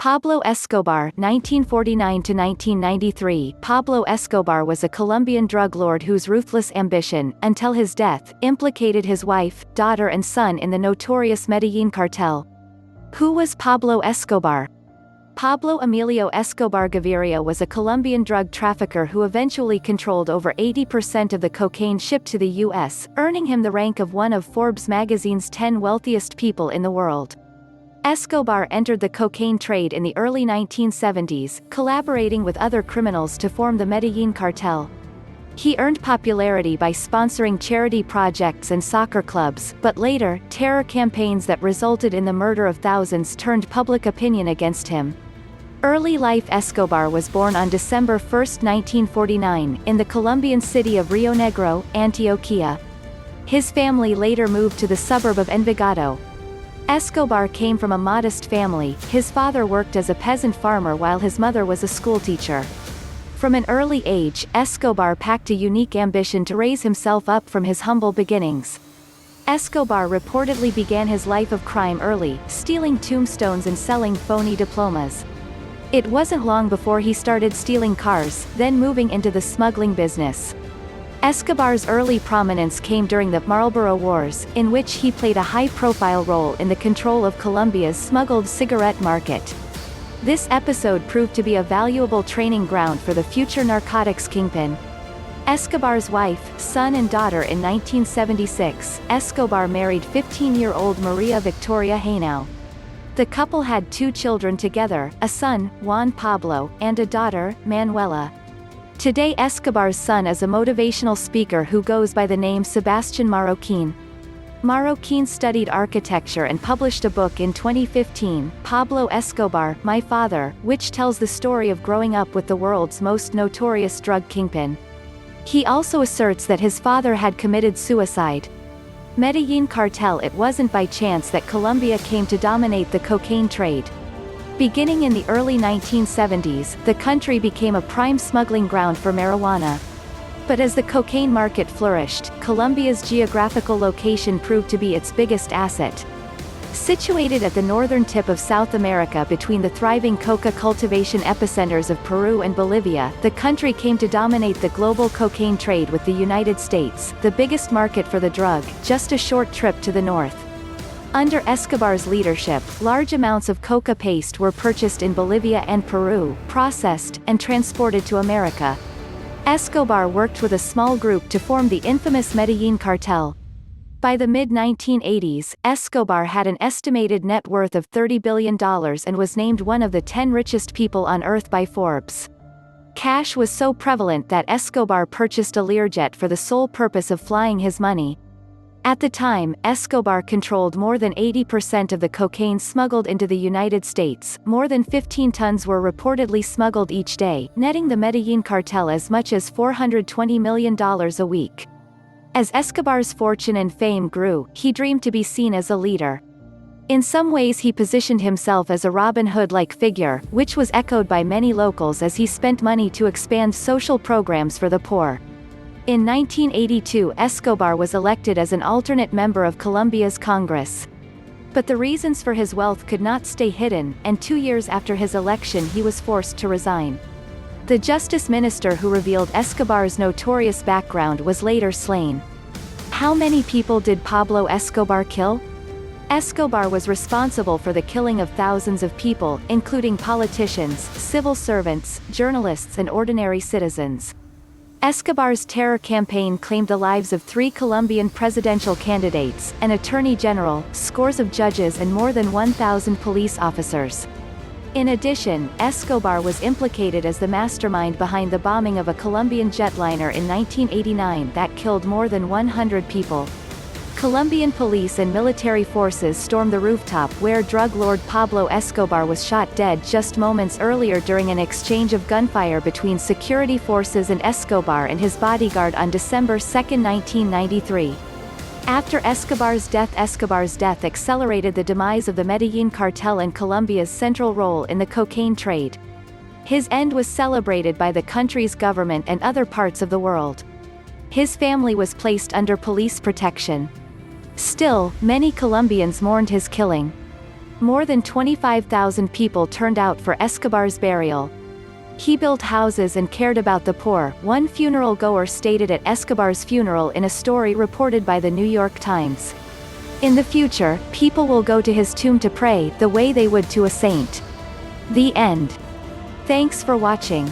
Pablo Escobar, 1949–1993. Pablo Escobar was a Colombian drug lord whose ruthless ambition, until his death, implicated his wife, daughter and son in the notorious Medellin Cartel. Who was Pablo Escobar? Pablo Emilio Escobar Gaviria was a Colombian drug trafficker who eventually controlled over 80% of the cocaine shipped to the U.S., earning him the rank of one of Forbes Magazine's 10 wealthiest people in the world. Escobar entered the cocaine trade in the early 1970s, collaborating with other criminals to form the Medellin Cartel. He earned popularity by sponsoring charity projects and soccer clubs, but later, terror campaigns that resulted in the murder of thousands turned public opinion against him. Early life. Escobar was born on December 1, 1949, in the Colombian city of Rionegro, Antioquia. His family later moved to the suburb of Envigado. Escobar came from a modest family. His father worked as a peasant farmer while his mother was a schoolteacher. From an early age, Escobar packed a unique ambition to raise himself up from his humble beginnings. Escobar reportedly began his life of crime early, stealing tombstones and selling phony diplomas. It wasn't long before he started stealing cars, then moving into the smuggling business. Escobar's early prominence came during the Marlboro Wars, in which he played a high-profile role in the control of Colombia's smuggled cigarette market. This episode proved to be a valuable training ground for the future narcotics kingpin. Escobar's wife, son and daughter. In 1976, Escobar married 15-year-old Maria Victoria Henao. The couple had 2 children together, a son, Juan Pablo, and a daughter, Manuela. Today Escobar's son is a motivational speaker who goes by the name Sebastian Marroquin. Marroquin studied architecture and published a book in 2015, Pablo Escobar, My Father, which tells the story of growing up with the world's most notorious drug kingpin. He also asserts that his father had committed suicide. Medellin Cartel. It wasn't by chance that Colombia came to dominate the cocaine trade. Beginning in the early 1970s, the country became a prime smuggling ground for marijuana. But as the cocaine market flourished, Colombia's geographical location proved to be its biggest asset. Situated at the northern tip of South America between the thriving coca cultivation epicenters of Peru and Bolivia, the country came to dominate the global cocaine trade, with the United States, the biggest market for the drug, just a short trip to the north. Under Escobar's leadership, large amounts of coca paste were purchased in Bolivia and Peru, processed, and transported to America. Escobar worked with a small group to form the infamous Medellin Cartel. By the mid-1980s, Escobar had an estimated net worth of $30 billion and was named one of the 10 richest people on Earth by Forbes. Cash was so prevalent that Escobar purchased a Learjet for the sole purpose of flying his money. At the time, Escobar controlled more than 80% of the cocaine smuggled into the United States. More than 15 tons were reportedly smuggled each day, netting the Medellin Cartel as much as $420 million a week. As Escobar's fortune and fame grew, he dreamed to be seen as a leader. In some ways he positioned himself as a Robin Hood-like figure, which was echoed by many locals as he spent money to expand social programs for the poor. In 1982, Escobar was elected as an alternate member of Colombia's Congress. But the reasons for his wealth could not stay hidden, and 2 years after his election he was forced to resign. The justice minister who revealed Escobar's notorious background was later slain. How many people did Pablo Escobar kill? Escobar was responsible for the killing of thousands of people, including politicians, civil servants, journalists and ordinary citizens. Escobar's terror campaign claimed the lives of 3 Colombian presidential candidates, an attorney general, scores of judges and more than 1,000 police officers. In addition, Escobar was implicated as the mastermind behind the bombing of a Colombian jetliner in 1989 that killed more than 100 people. Colombian police and military forces stormed the rooftop where drug lord Pablo Escobar was shot dead just moments earlier during an exchange of gunfire between security forces and Escobar and his bodyguard on December 2, 1993. After Escobar's death accelerated the demise of the Medellin Cartel and Colombia's central role in the cocaine trade. His end was celebrated by the country's government and other parts of the world. His family was placed under police protection. Still, many Colombians mourned his killing. More than 25,000 people turned out for Escobar's burial. He built houses and cared about the poor, one funeral goer stated at Escobar's funeral in a story reported by the New York Times. In the future, people will go to his tomb to pray the way they would to a saint. The end. Thanks for watching.